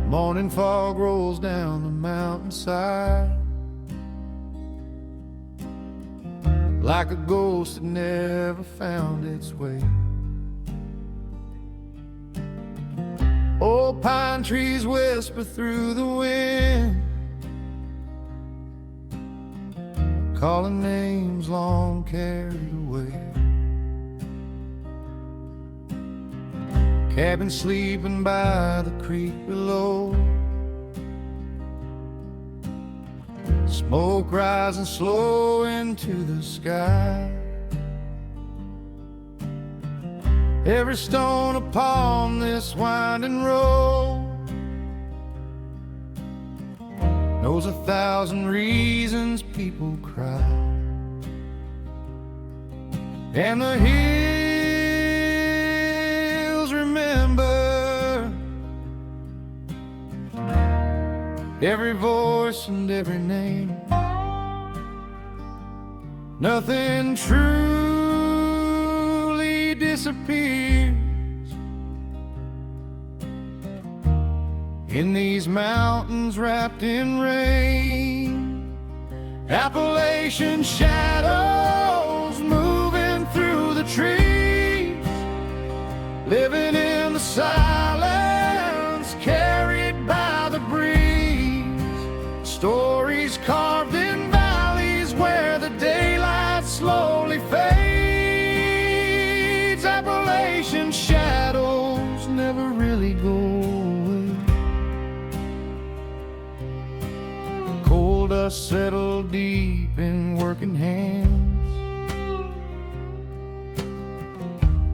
Morning fog rolls down the mountainside like a ghost that never found its way. Old pine trees whisper through the wind, calling names long carried away. Cabin sleeping by the creek below, smoke rising slow into the sky. Every stone upon this winding road knows 1,000 reasons people cry. And the hills remember every voice and every name. Nothing truly disappears in these mountains wrapped in rain. Appalachian shadows moving through the trees, living in the silence carried by the breeze. Stories carved in valleys where the daylight slowly fades. Appalachian shadows never really go away. Coal dust settled deep in working hands,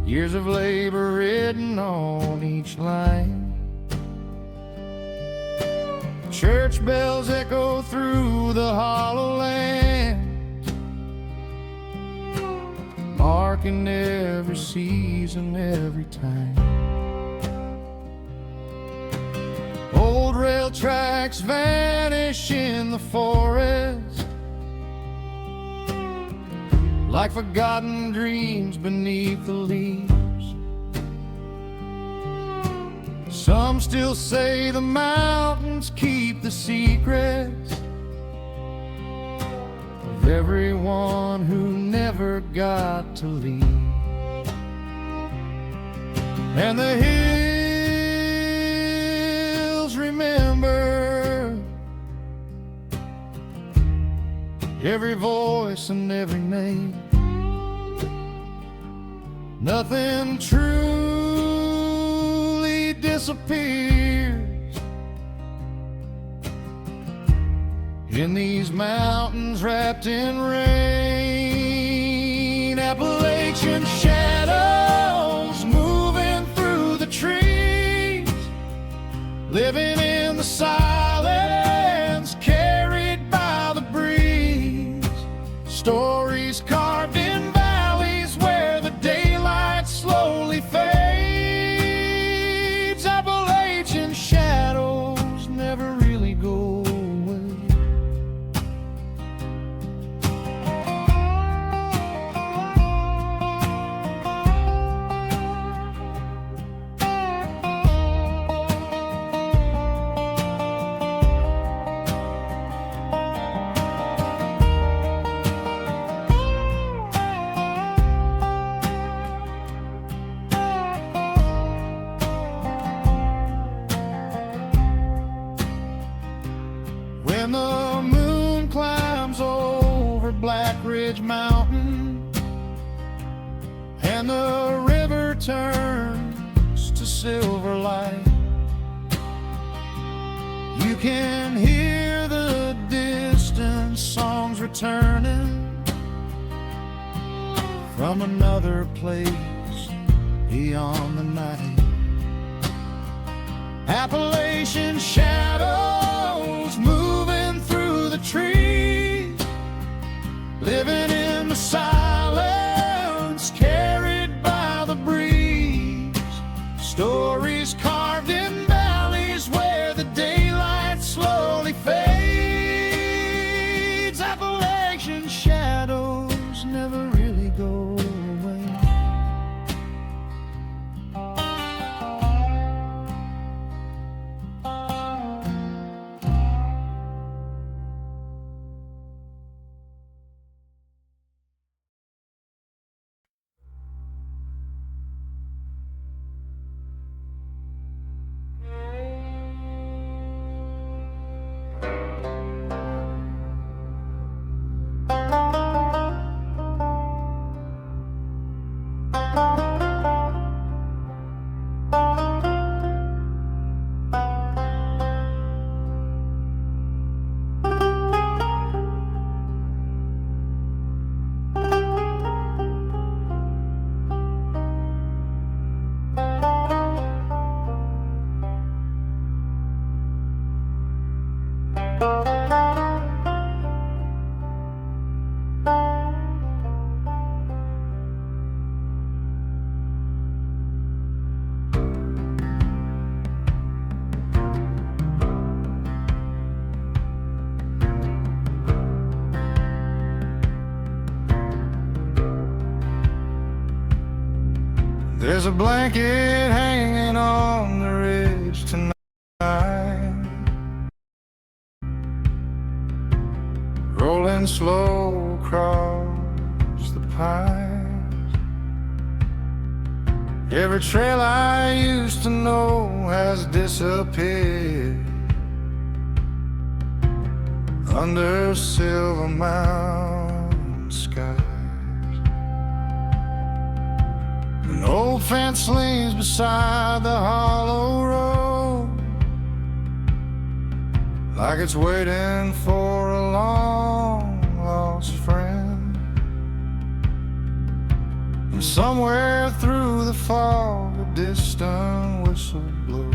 years of labor written on each line. Church bells echo through the hollow land, marking every season, every time. Old rail tracks vanish in the forest like forgotten dreams beneath the leaves. Some still say the mountains keep the secrets of everyone who never got to leave. And the hills remember every voice and every name. Nothing truly disappears in these mountains wrapped in rain. Appalachian shadows moving through the trees, living in the silence carried by the breeze. Stories carved in valleys where the daylight slowly fades. Appalachian shadows never really go away. When the moon climbs over Black Ridge Mountain and the river turns to silver light, you can hear the distant songs returning from another place beyond the night. Appalachian shadows moving through the trees, living in the silence carried by the breeze. Stories carved in valleys where the daylight slowly fades. Appalachian shadows never really go away. There's a blanket hanging on the ridge tonight, rolling slow across the pines. Every trail I used to know has disappeared under silver mountain skies. An old fence leans beside the hollow road, like it's waiting for a long lost friend. And somewhere through the fog a distant whistle blows,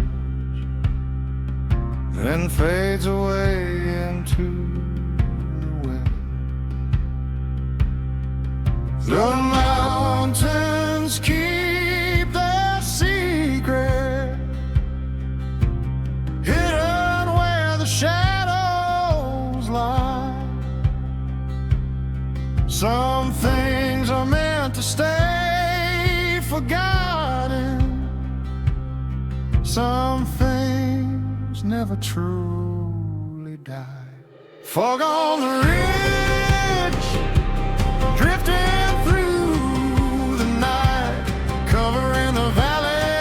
then fades away into the wind. The mountains keep their secret, hidden where the shadows lie. Some things are meant to stay forgotten, some things never truly die. Fog on the ridge, drifting through the night, covering the valley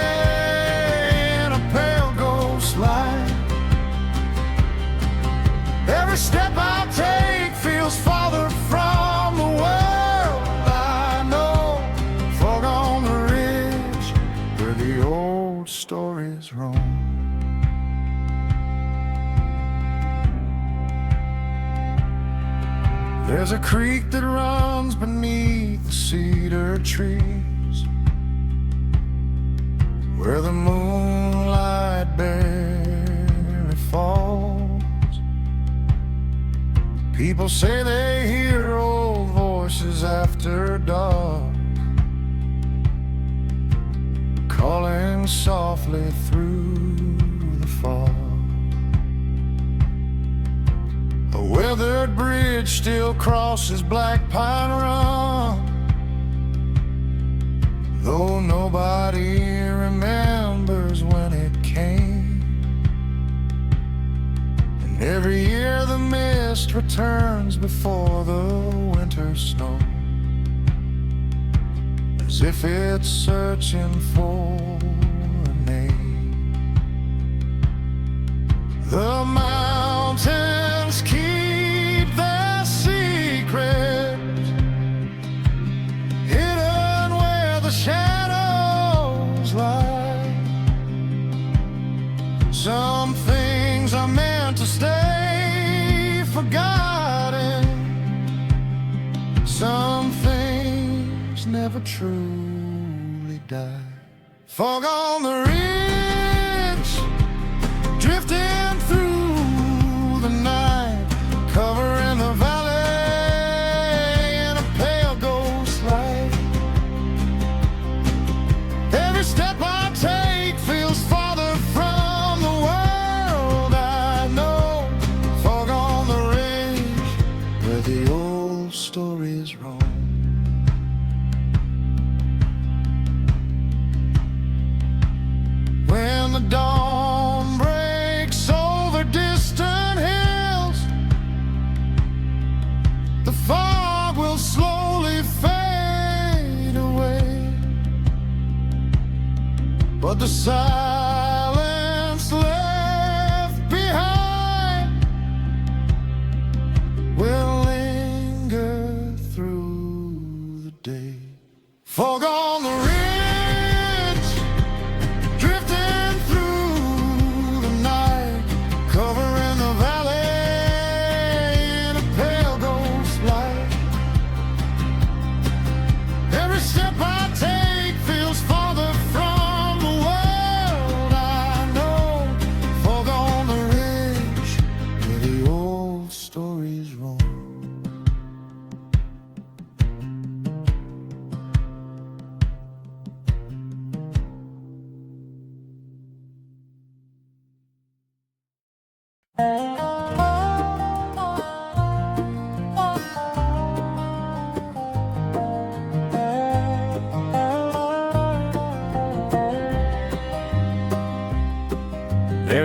in a pale ghost light. Every step I take feels farther from the world I know. Fog on the ridge, where the old stories roam. There's a creek that runs beneath the cedar trees, where the moonlight barely falls. People say they hear old voices after dark, calling softly through the fog. A weathered bridge still crosses Black Pine Run, though nobody remembers when it came. And every year the mist returns before the winter snow, as if it's searching for a name. The mountains keep their secrets, hidden where the shadows lie. Some things are meant to stay forgotten, some things never truly die. Fog on the ridge, drifting through the night, covering the valley in a pale ghost light. Every step I take feels farther from the world I know. Fog on the ridge, where the old stories roam. When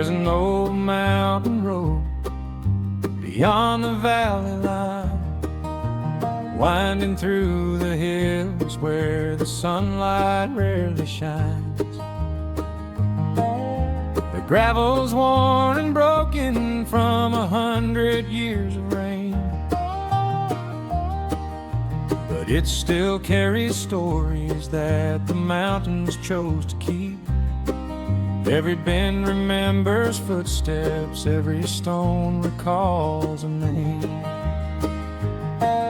There's an old mountain road beyond the valley line, winding through the hills where the sunlight rarely shines. The gravel's worn and broken from 100 years of rain, but it still carries stories that the mountains chose to keep. Every bend remembers footsteps, every stone recalls a name.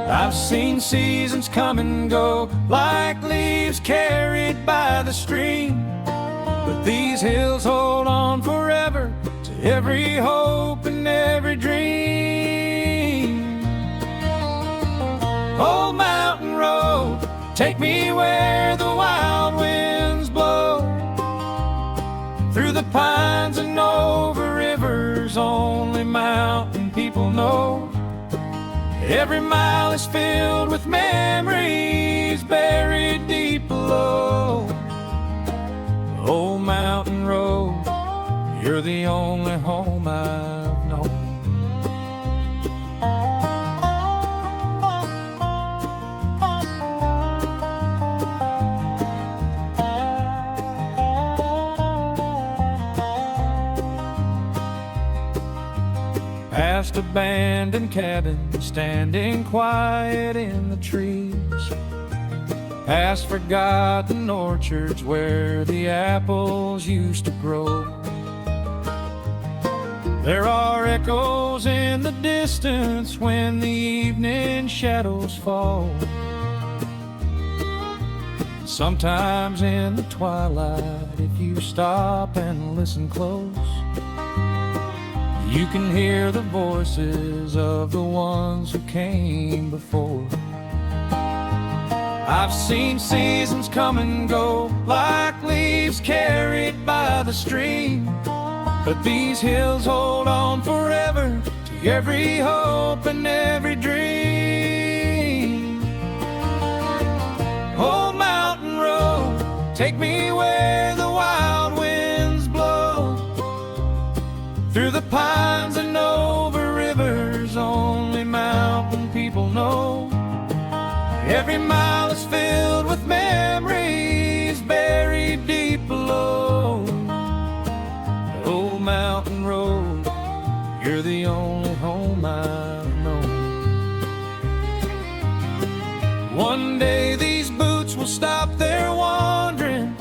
I've seen seasons come and go like leaves carried by the stream, but these hills hold on forever to every hope and every dream. Old mountain road, take me where the wild winds blow, through the pines and over rivers only mountain people know. Every mile is filled with memories buried deep below. Old mountain road, you're the only home I've known. Past abandoned cabins standing quiet in the trees, past forgotten orchards where the apples used to grow. There are echoes in the distance when the evening shadows fall. Sometimes in the twilight, if you stop and listen close, you can hear the voices of the ones who came before. I've seen seasons come and go like leaves carried by the stream, but these hills hold on forever to every hope and every dream. Old mountain road, take me where the wild winds blow, through the pines and over rivers only mountain people know. Every mile is filled with memories buried deep below. Old mountain road, you're the only home I've known. One day these boots will stop their wandering,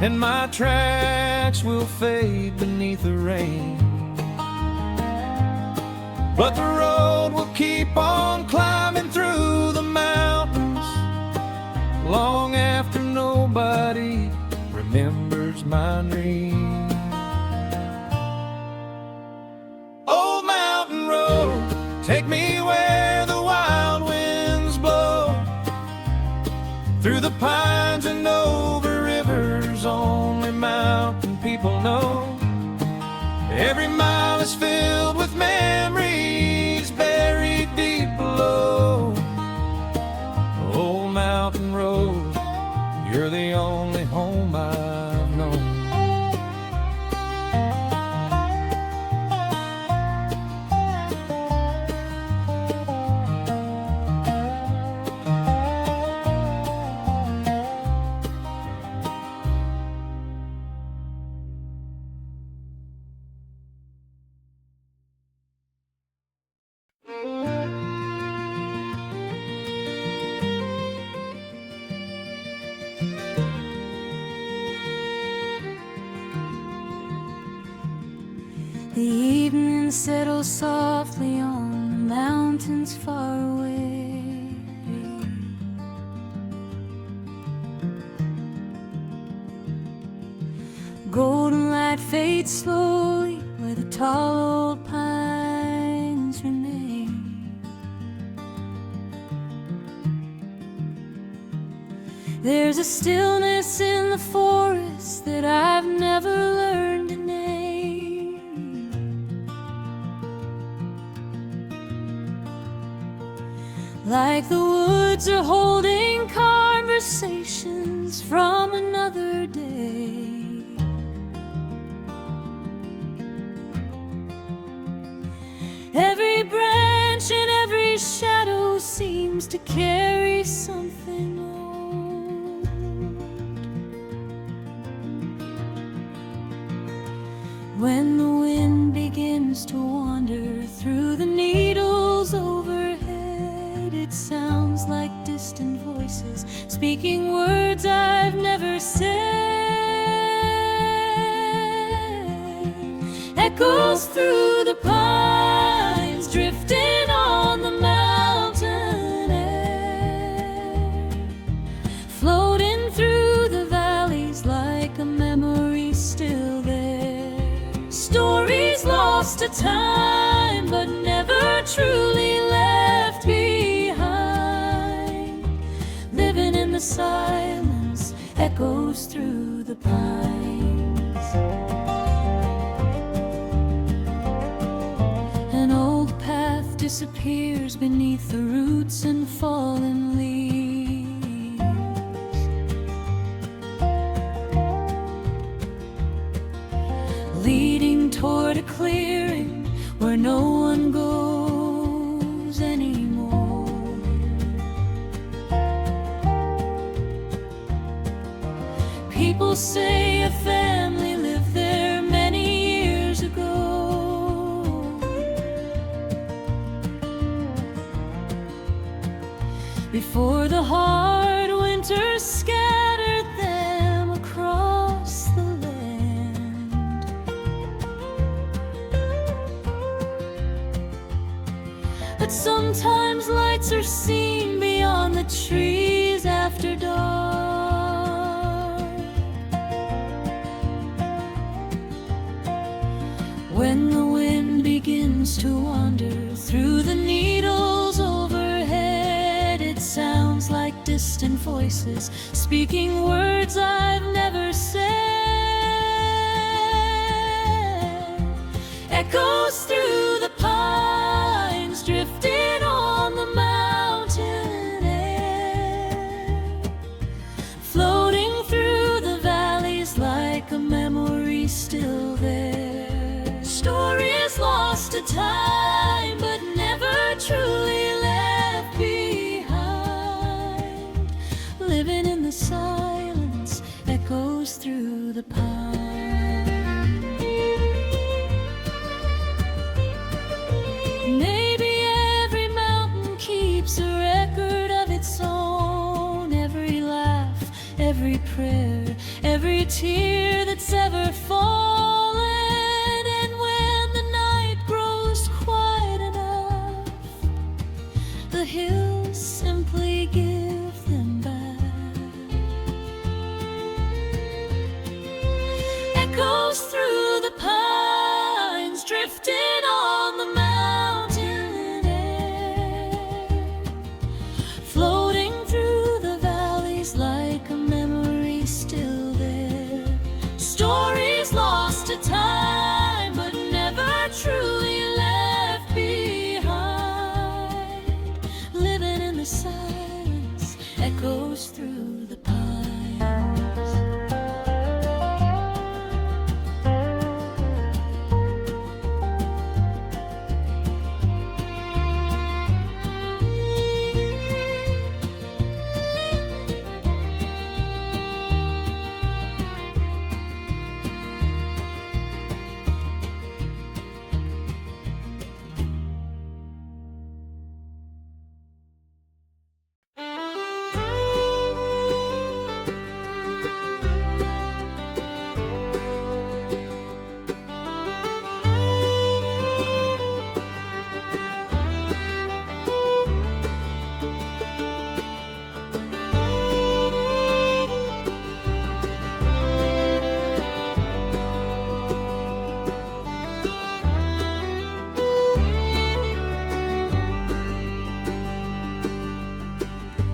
and my tracks will fade beneath the rain, but the road will keep on climbing through the mountains long after nobody remembers my name. Old mountain road, take me where the wild winds blow, through the pines and over rivers only mountain people know. Every mile is filled with memories buried deep below. Old mountain road, you're the only home I've known. The evening settles softly on the mountains far away. Golden light fades slowly where the tall old pines remain. There's a stillness in the forest that I've never learned to name. Like the woods are holding conversations from another day. carry something old. When the wind begins to wander through the needles overhead, it sounds like distant voices speaking words I've never said. Echoes through the pines, drifting on the mountain air, floating through the valleys like a memory still there. Stories lost to time, but never truly left behind. Living in the silence, echoes through the pines. An old path disappears beneath the roots and fallen leaves, leading toward a clearing where no one goes anymore. People say a family lived there many years ago. Before the hard winter scattered them across the land. But sometimes lights are seen beyond the trees after dark. When the wind begins to wander through the needles overhead, it sounds like distant voices speaking words I've never said. Echoes through the pines, drifting on the mountain air, floating through the valleys like a memory still there. Stories lost to time, but never truly left behind. Living in the silence, echoes through the pines. Maybe every mountain keeps a record of its own. Every laugh, every prayer, every tear that's ever fallen. And when the night grows quiet enough, the hills simply give them back. Echoes through the pines, drifting on the mountain air, floating through the valleys like a memory still there. Stories lost to time, but never truly left behind. Living in the silence, echoes through the pines.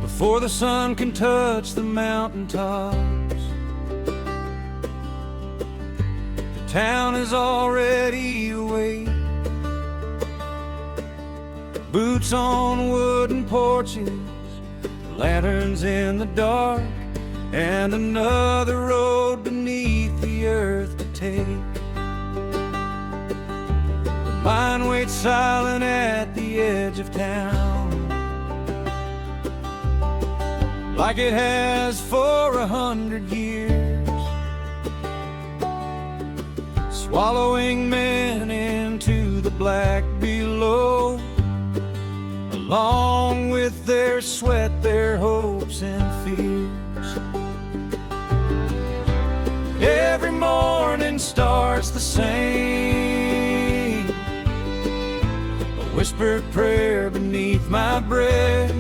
Before the sun can touch the mountaintops, the town is already awake. Boots on wooden porches, lanterns in the dark, and another road beneath the earth to take. The mine waits silent at the edge of town, like it has for 100 years, swallowing men into the black below, along with their sweat, their hopes and fears. Every morning starts the same, a whispered prayer beneath my breath,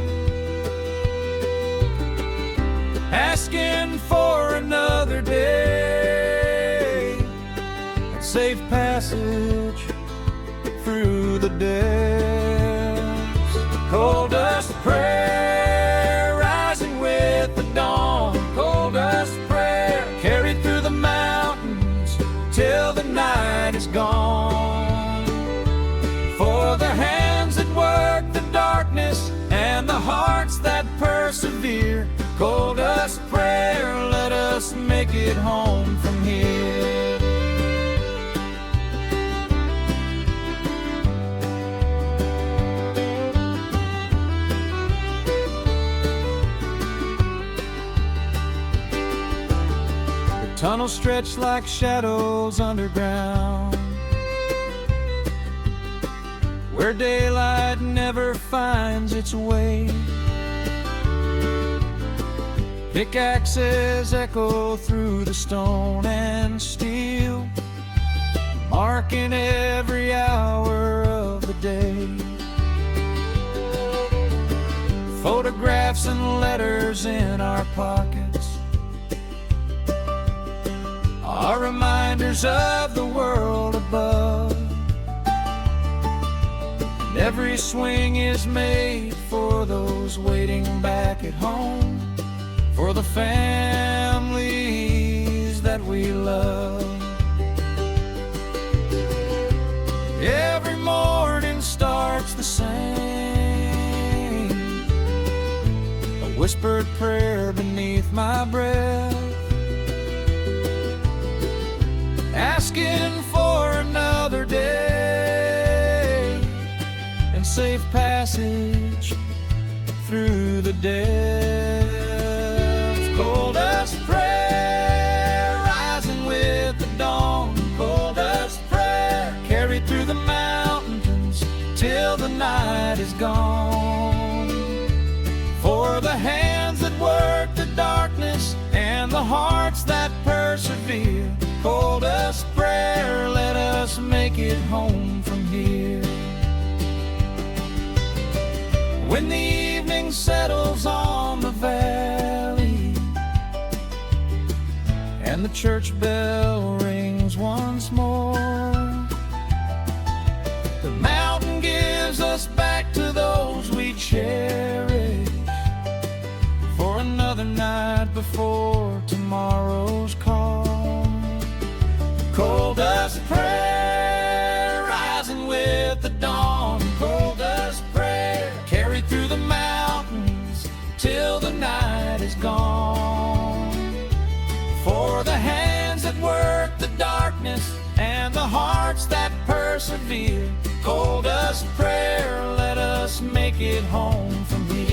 asking for another day and safe passage through the depths. Cold dust prayer rising with the dawn, cold dust prayer carried through the mountains till the night is gone. For the hands that work the darkness and the hearts that persevere, cold dust prayer, let us make it home from here. The tunnels stretch like shadows underground, where daylight never finds its way. Pickaxes echo through the stone and steel, marking every hour of the day. Photographs and letters in our pockets are reminders of the world above. And every swing is made for those waiting back at home, for the families that we love. Every morning starts the same, a whispered prayer beneath my breath, asking for another day and safe passage through the depths. Cold dust prayer rising with the dawn, cold dust prayer carried through the mountains till the night is gone. For the hands that work the darkness and the hearts that persevere, cold dust prayer, let us make it home from here. When the evening settles on the valley and the church bell rings once more, the mountain gives us back to those we cherish, for another night before tomorrow's call. Cold dust prayer rising with the dawn, cold dust prayer carried through the mountains till the night is gone. For the hands that work the darkness and the hearts that persevere, cold dust prayer, let us make it home from here.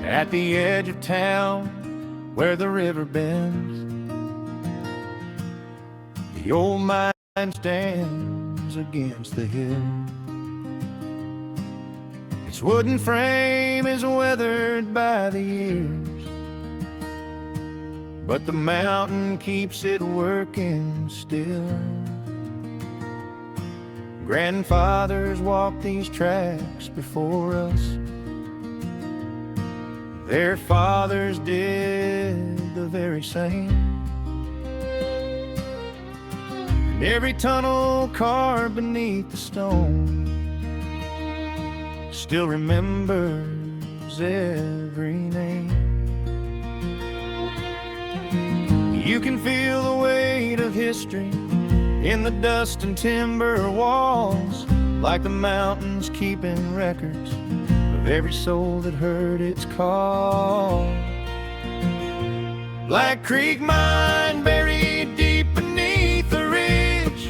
At the edge of town where the river bends, the old mine stands against the hill. Its wooden frame is weathered by the years, but the mountain keeps it working still. Grandfathers walked these tracks before us. Their fathers did the very same. And every tunnel carved beneath the stone still remembers every name. You can feel the weight of history in the dust and timber walls, like the mountains keeping records of every soul that heard its call. Black Creek Mine buried deep beneath the ridge,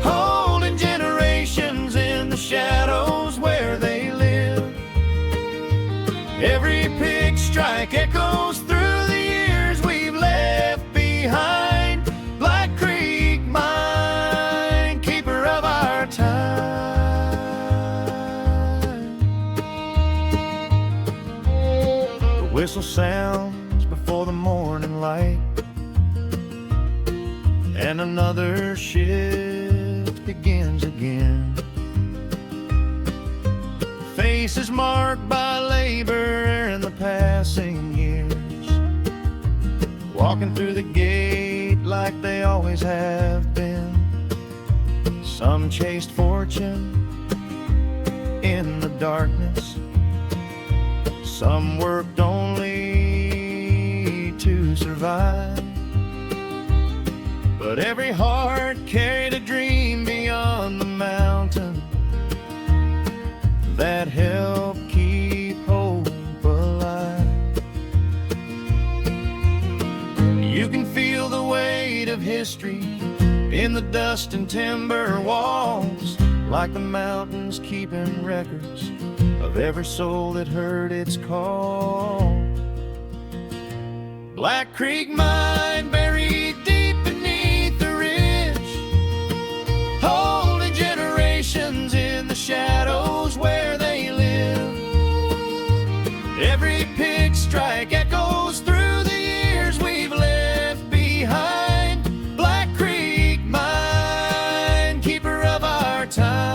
holding generations in the shadows where they live. Every pick strike echoes through the years we've left behind. Black Creek Mine, keeper of our time. The whistle sounds before the morning light, and another shift begins again. Faces marked by labor and the passing years, walking through the gate like they always have been. Some chased fortune in the darkness, some worked only to survive. But every heart carried a dream beyond the mountain that helped keep hope alive. You can feel the weight of history in the dust and timber walls, like the mountains keeping records of every soul that heard its call. Black Creek Mine buried deep beneath the ridge, holding generations in the shadows where they live. Every pick strike echoes through the years we've left behind. Black Creek Mine, keeper of our time.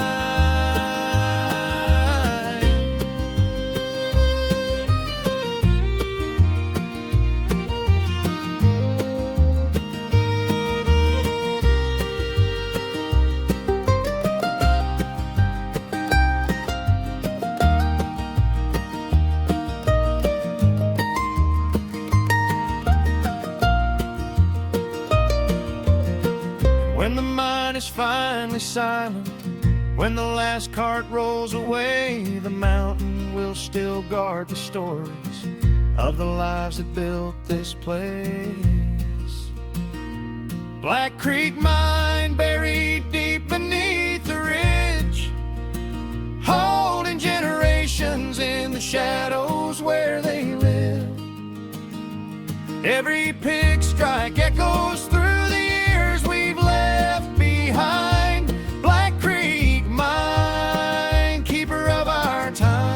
When the mine is finally silent, when the last cart rolls away, the mountain will still guard the stories of the lives that built this place. Black Creek Mine buried deep beneath the ridge, holding generations in the shadows where they live. Every pick strike echoes through the years we've left behind. Black Creek Mine, keeper of our time.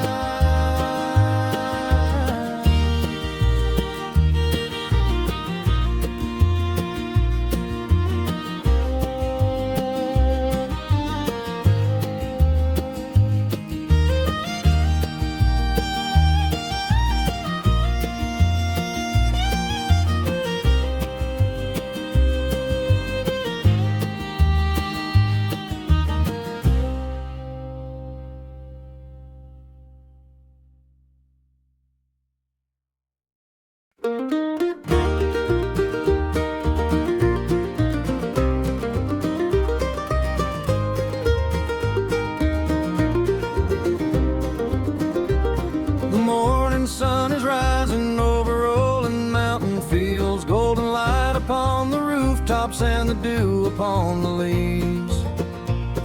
The morning sun is rising over rolling mountain fields, golden light upon the rooftops and the dew upon the leaves.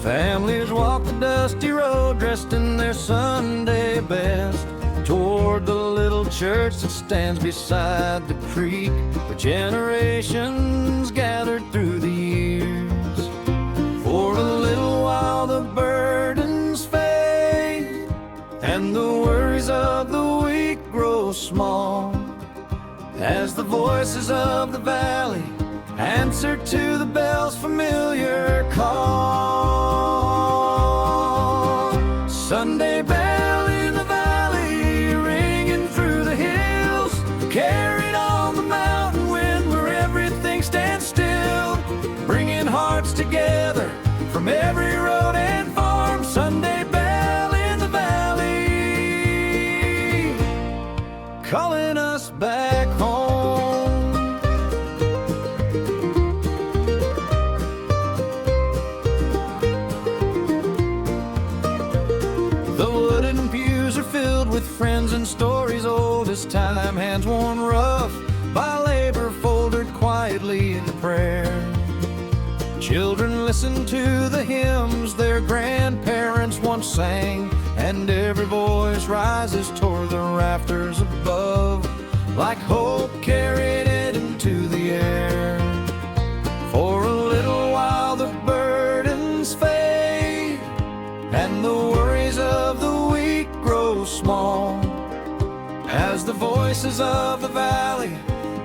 Families walk the dusty road dressed in their Sunday best, toward the little church that stands beside the creek, where generations gathered through the years. For a little while the burdens fade, and the worries of the week grow small, as the voices of the valley answer to the bell's familiar call. Sunday bell in the valley ringing through this time, hands worn rough by labor, folded quietly in prayer. Children listen to the hymns their grandparents once sang, and every voice rises toward the rafters above, like hope carried it into the air. For a little while the burdens fade, and the worries of the week grow small, as the voices of the valley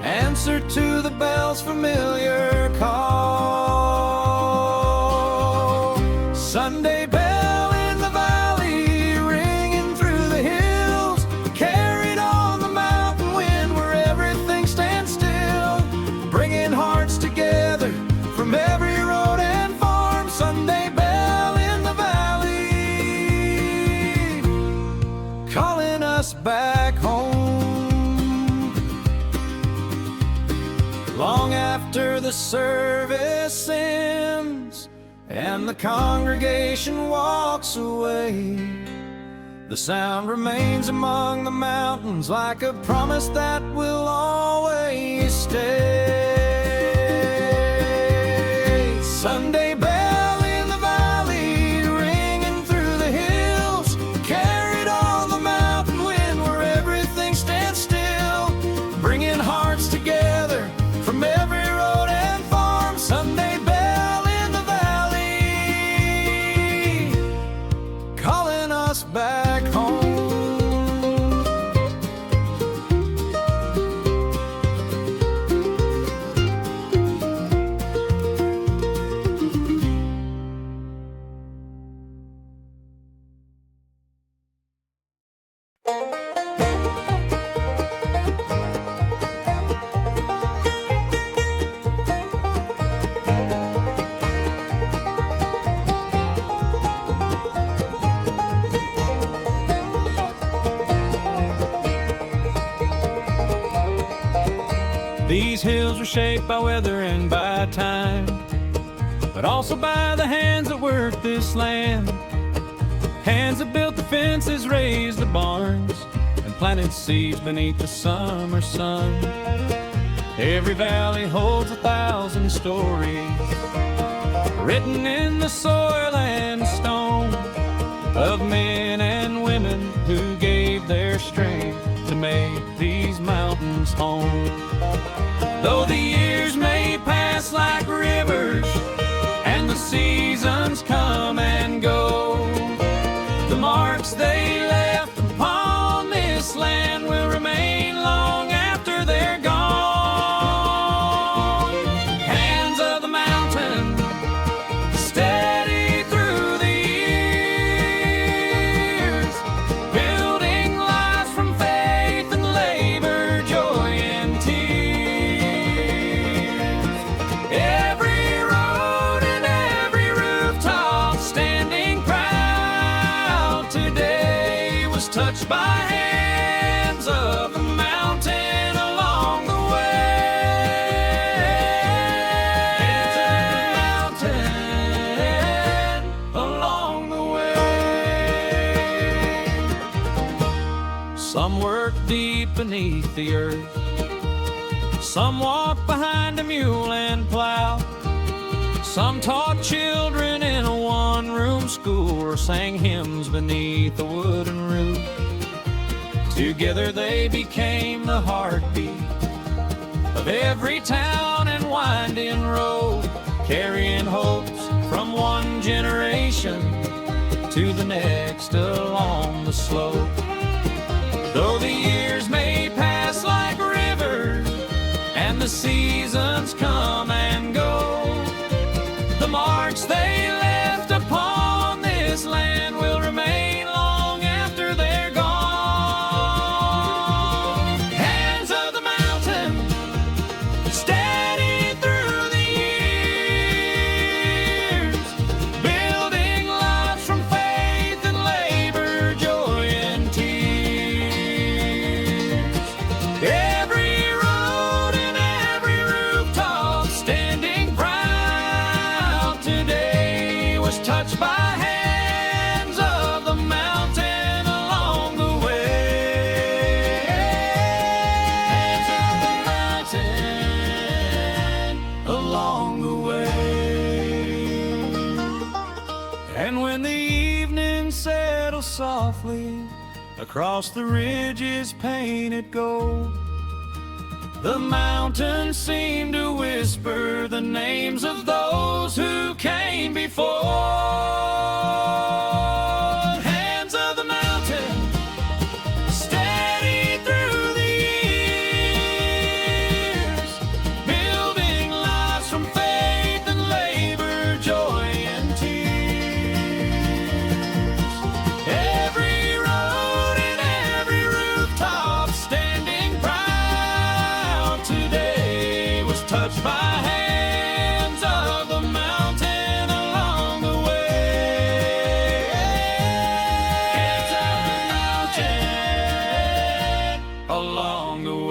answer to the bell's familiar call. Sunday bell in the valley, ringing through the hills, carried on the mountain wind where everything stands still, bringing hearts together from every road and farm. Sunday bell in the valley, calling us back home. Long after the service ends and the congregation walks away, the sound remains among the mountains like a promise that will always stay. Sunday bell in the valley, ringing through the hills, carried on the mountain wind where everything stands still, bringing hearts together from every road and farm. Sunday bell in the valley, calling us back home. These hills are shaped by weather and by time, but also by the hands that work this land. Hands that built the fences, raised the barns, and planted seeds beneath the summer sun. Every valley holds 1,000 stories, written in the soil and stone, of men and women who gave their strength to make these mountains home. Though the years may pass like rivers and the seasons come and go, the marks they left upon this land will remain long after they're gone. Hands of the mountain, steady through the years, building lives from faith and labor, joy and tears. Every road and every rooftop standing proud today was touched by hands of the mountain along the way. Hands of the mountain along the way. Some work deep beneath the earth, some walk behind a mule and plow, some taught children in a one-room school or sang hymns beneath a wooden roof. Together they became the heartbeat of every town and winding road, carrying hopes from one generation to the next along the slope. Though the years may pass like rivers and the seasons come and go, the marks they left upon this land will remain long after they're gone. Hands of the mountain, steady through the years, building lives from faith and labor, joy and tears. Every road and every rooftop And when the evening settles softly across the ridges painted gold, the mountains seem to whisper the names of those who came before. Hands of the mountain, steady through the years, building lives from faith and labor, joy and tears. Every road and every rooftop standing proud today was touched by hands of the mountain along the way. Hands of the mountain along the way.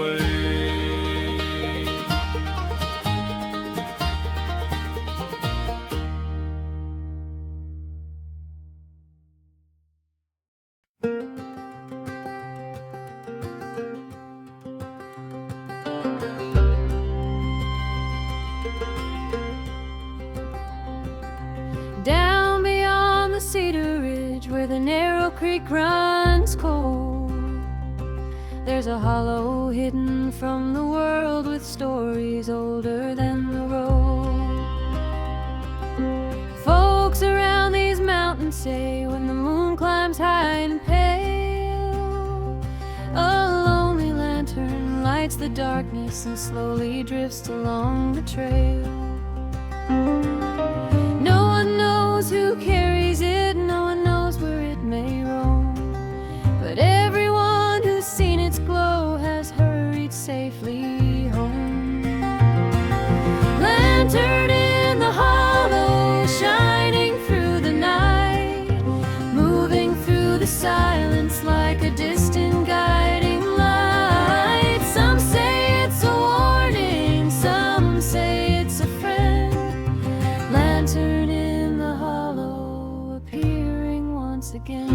Down beyond the cedar ridge where the narrow creek runs cold, there's a hollow hidden from the world with stories older than the road. Folks around these mountains say when the moon climbs high and pale, a lonely lantern lights the darkness and slowly drifts along the trail. No one knows who carries it, no one knows where it may roam, but everyone who's seen its glow has hurried safely home. Lantern in the hollow, shining through the night, moving through the silence like a distant guiding light. Some say it's a warning, some say it's a friend. Lantern in the hollow, appearing once again.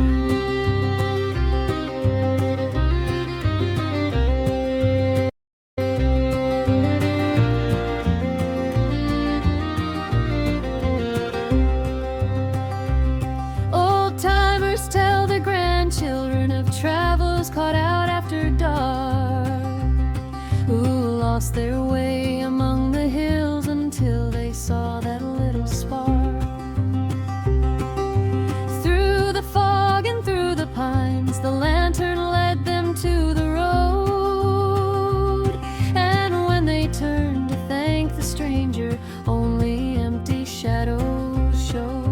Old timers tell their grandchildren of travels caught out after dark, who lost their way among the hills until they saw that little spark. Through the fog and through the pines, the lantern led them to the road, and when they turned to thank the stranger, only empty shadows showed.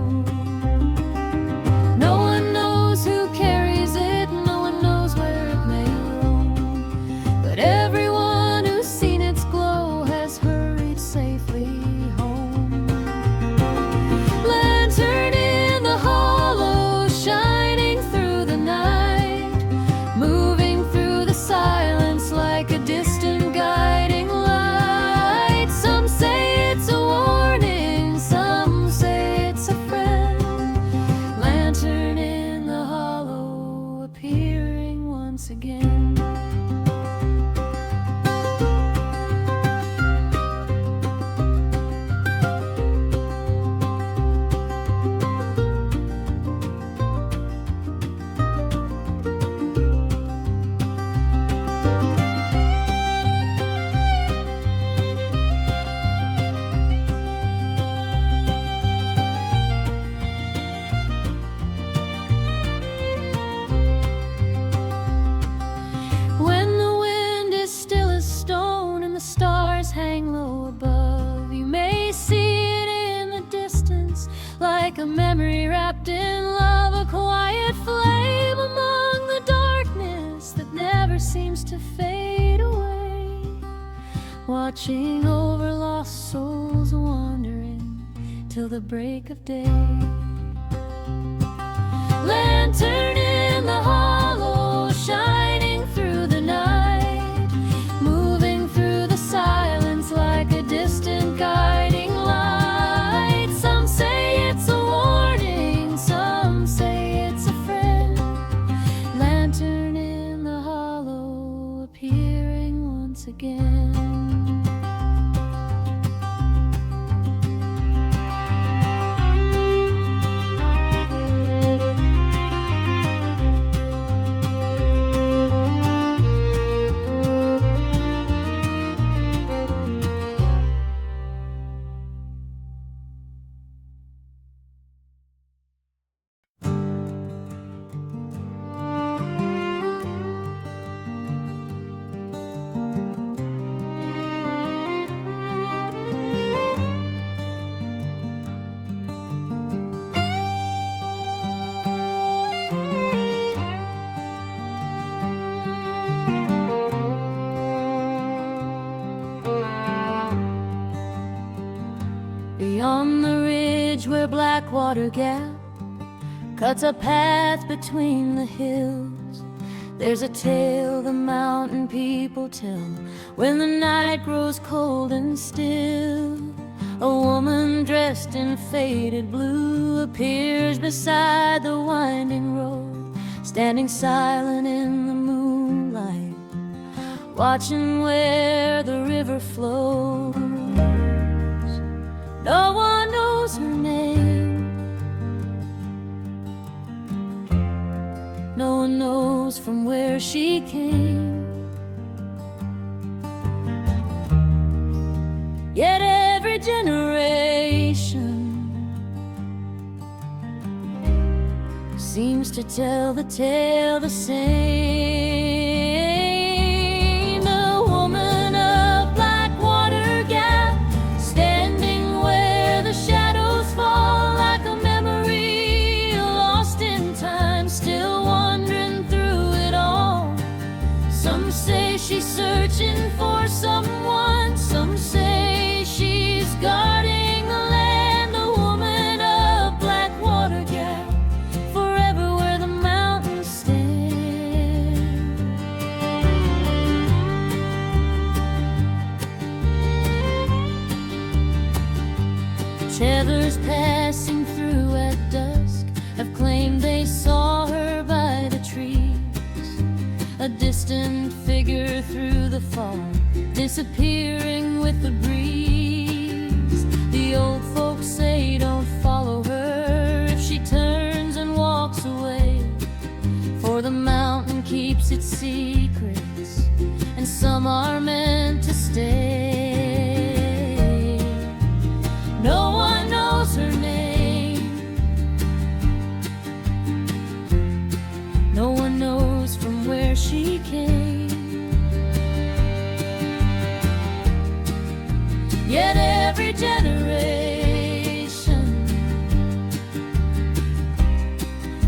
No one knows who carries it, no one knows where it may roam, but everyone who's seen its glow has hurried safely home. Lantern in the hollow, shining through the night, moving through the silence like a distant guiding light. Some say it's a warning, some say it's a friend. Lantern in the hollow, appearing once again. When the wind is still as stone and the stars hang low above, you may see it in the distance like a memory wrapped in love, a quiet flame among the darkness that never seems to fade away, watching over lost souls wandering till the break of day. Lantern in the hollow, shining through the night, moving through the silence like a distant guiding light. Some say it's a warning, some say it's a friend. Lantern in the hollow, appearing once again. Blackwater Gap cuts a path between the hills. There's a tale the mountain people tell when the night grows cold and still. A woman dressed in faded blue appears beside the winding road, standing silent in the moonlight, watching where the river flows. No one knows her name, no one knows from where she came. Yet every generation seems to tell the tale the same. The woman of Blackwater Gap, standing where the shadows fall, like a memory lost in time, still wandering through it all. Some say she's searching for someone, some say she's guarding the land. The woman of Blackwater Gap, forever where the mountains stand. Tethers passing through at dusk have claimed they saw her by the trees, a distant figure through the fog, disappearing with the breeze. The old folks say don't follow her if she turns and walks away, for the mountain keeps its secrets, and some are meant to stay. No one knows her name, no one knows from where she came. Yet every generation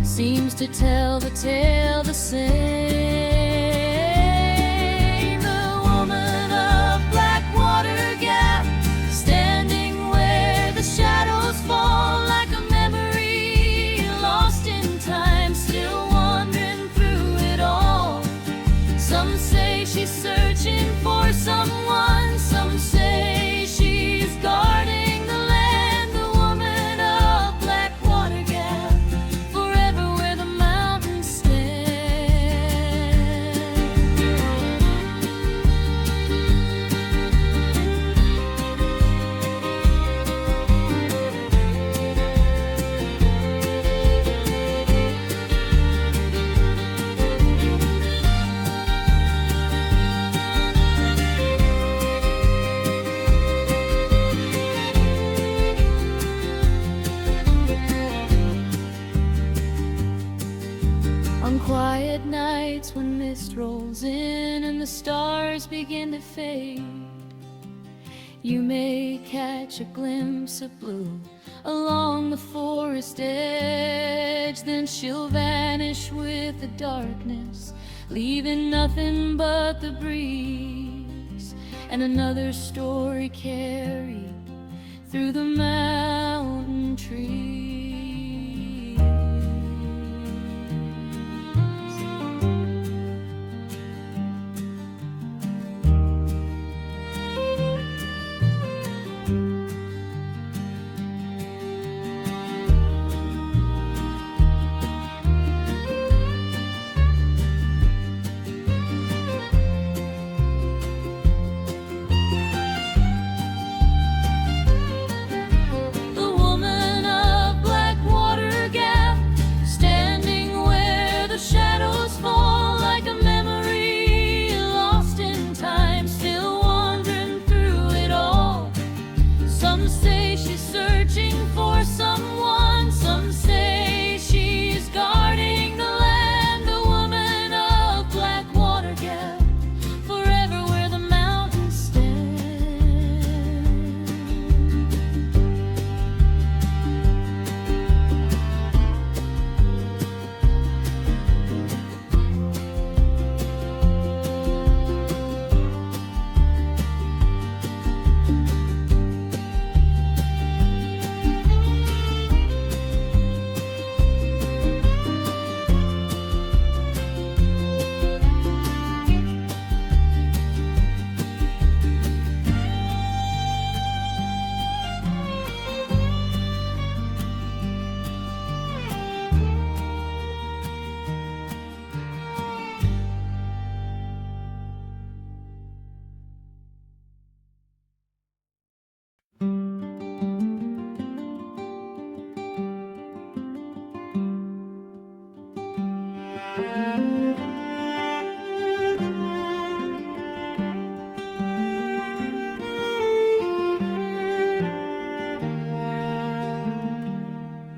seems to tell the tale the same. The woman of Blackwater Gap, standing where the shadows fall, like a memory lost in time, still wandering through it all. Some say she's searching for someone, some say she's guarding the land. The woman of Blackwater Gap, forever where the mountains stand. On quiet nights when mist rolls in and the stars begin to fade, you may catch a glimpse of blue along the forest edge. Then she'll vanish with the darkness, leaving nothing but the breeze, and another story carried through the mountain trees. The woman of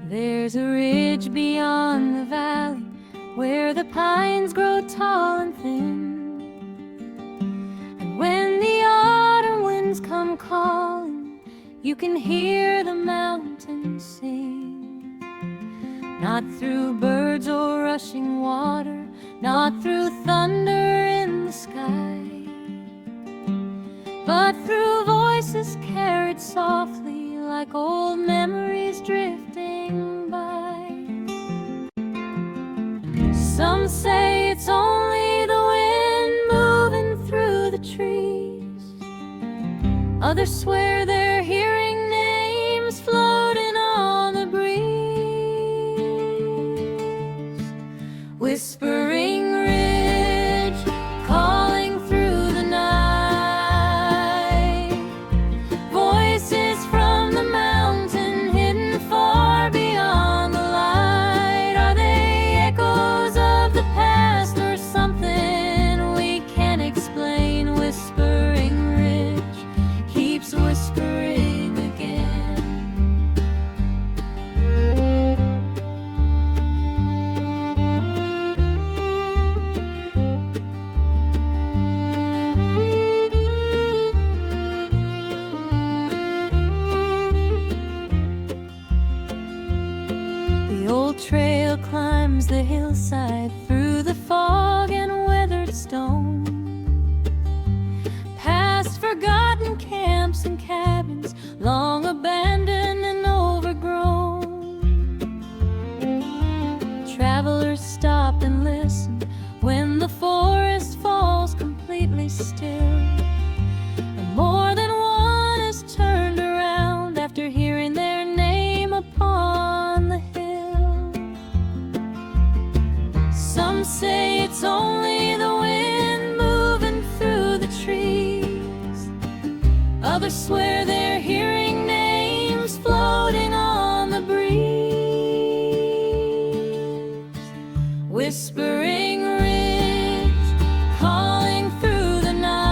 There's a ridge beyond the valley where the pines grow tall and thin, and when the autumn winds come calling, you can hear the mountains sing. Not through birds or rushing water, not through thunder in the sky, but through voices carried softly like old memories drifting by. Some say it's only the wind moving through the trees. Others swear they're hearing names floating on the breeze. Whispering ridge, calling through the night. Voices from the mountain hidden far beyond the light. Are they echoes of the past or something we can't explain? Whispering ridge keeps whispering again. The old trail climbs the hillside through the fog and weathered stone, past forgotten camps and cabins, long abandoned and overgrown. Travelers stop and listen when the forest falls completely still, and more than one is turned around after hearing their name upon the hill. Some say it's only the wind moving through the trees. Others swear they're hearing names floating on the breeze. Whispering ridge, calling through the night.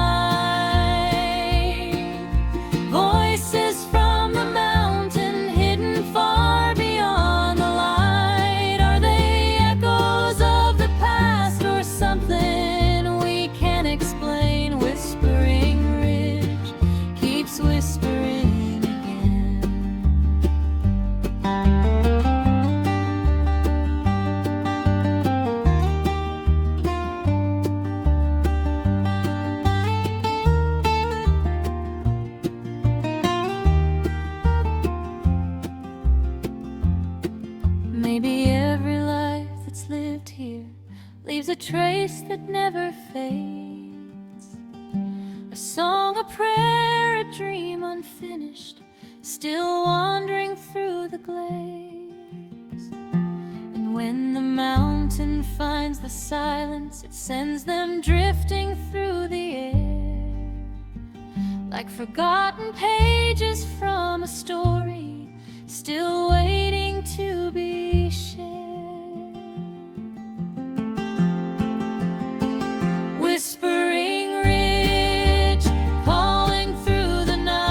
Voices from the mountain hidden far beyond the light. Are they echoes of the past or something we can't explain? Whispering ridge keeps whispering again. Maybe every life that's lived here leaves a trace that never fades. A song, a prayer, a dream unfinished, still wandering through the glades. And when the mountain finds the silence, it sends them drifting through the air, like forgotten pages from a story, still waiting to be shared. Whispering ridge, calling through the night.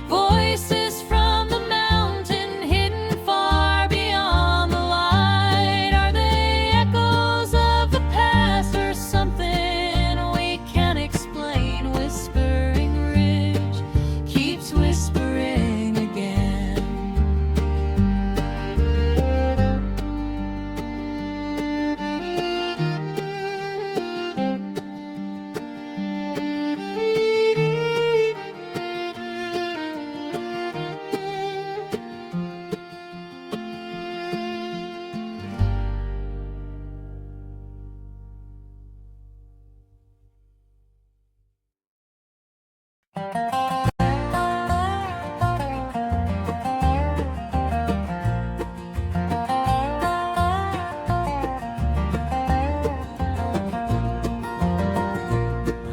Voices from the mountain hidden far beyond the light. Are they echoes of the past or something we can't explain? Whispering ridge keeps whispering again.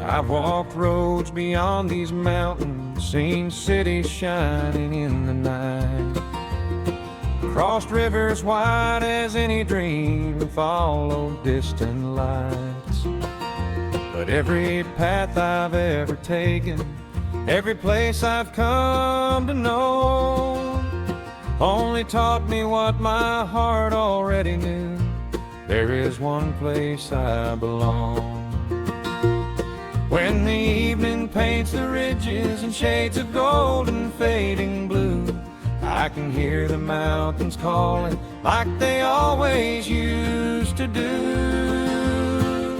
I've walked roads beyond these mountains, seen cities shining in the night. Crossed rivers wide as any dream, followed distant lights. But every path I've ever taken, every place I've come to know, only taught me what my heart already knew. There is one place I belong. When the evening paints the ridges in shades of gold and fading blue, I can hear the mountains calling like they always used to do.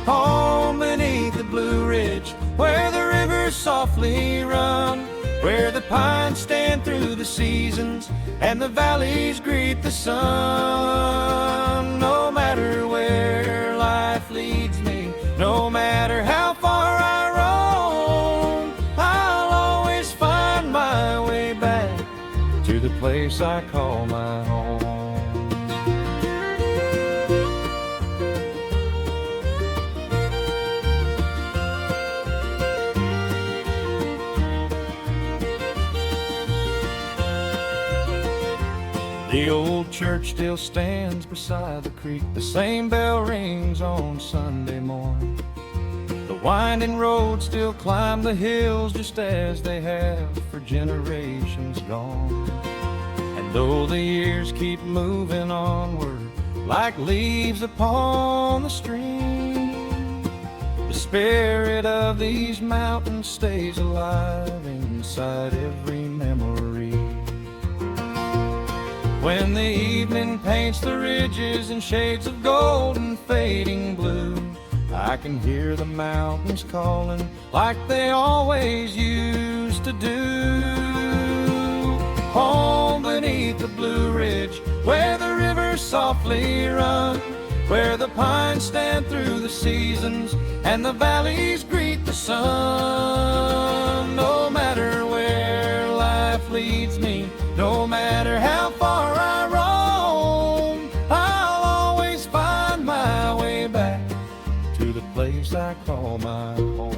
Home beneath the Blue Ridge, where the rivers softly run, where the pines stand through the seasons and the valleys greet the sun. No matter where life leads me, no matter how far I roam, I'll always find my way back to the place I call my home. The old church still stands beside the creek. The same bell rings on Sunday morn. The winding roads still climb the hills just as they have for generations gone. And though the years keep moving onward like leaves upon the stream, the spirit of these mountains stays alive inside every memory. When the evening paints the ridges in shades of gold and fading blue, I can hear the mountains calling like they always used to do. Home beneath the Blue Ridge, where the rivers softly run, where the pines stand through the seasons and the valleys greet the sun. No matter where life leads me, no matter how far I roam, I'll always find my way back to the place I call my home.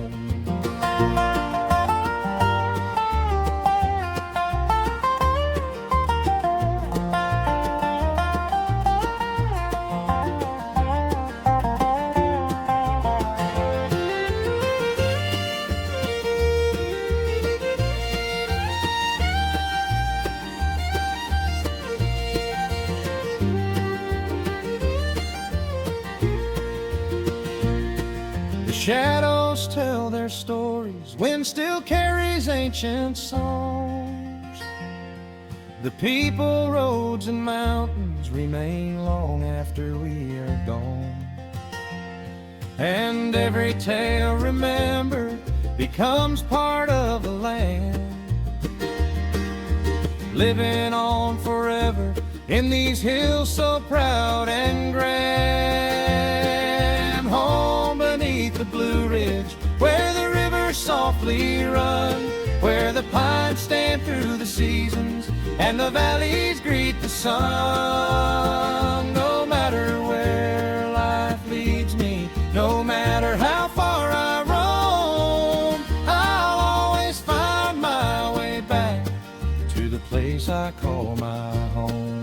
Shadows tell their stories, wind still carries ancient songs. The people, roads, and mountains remain long after we are gone. And every tale remembered becomes part of the land, living on forever in these hills so proud and grand. Home beneath the Blue Ridge, where the rivers softly run, where the pines stand through the seasons and the valleys greet the sun. No matter where life leads me, no matter how far I roam, I'll always find my way back to the place I call my home.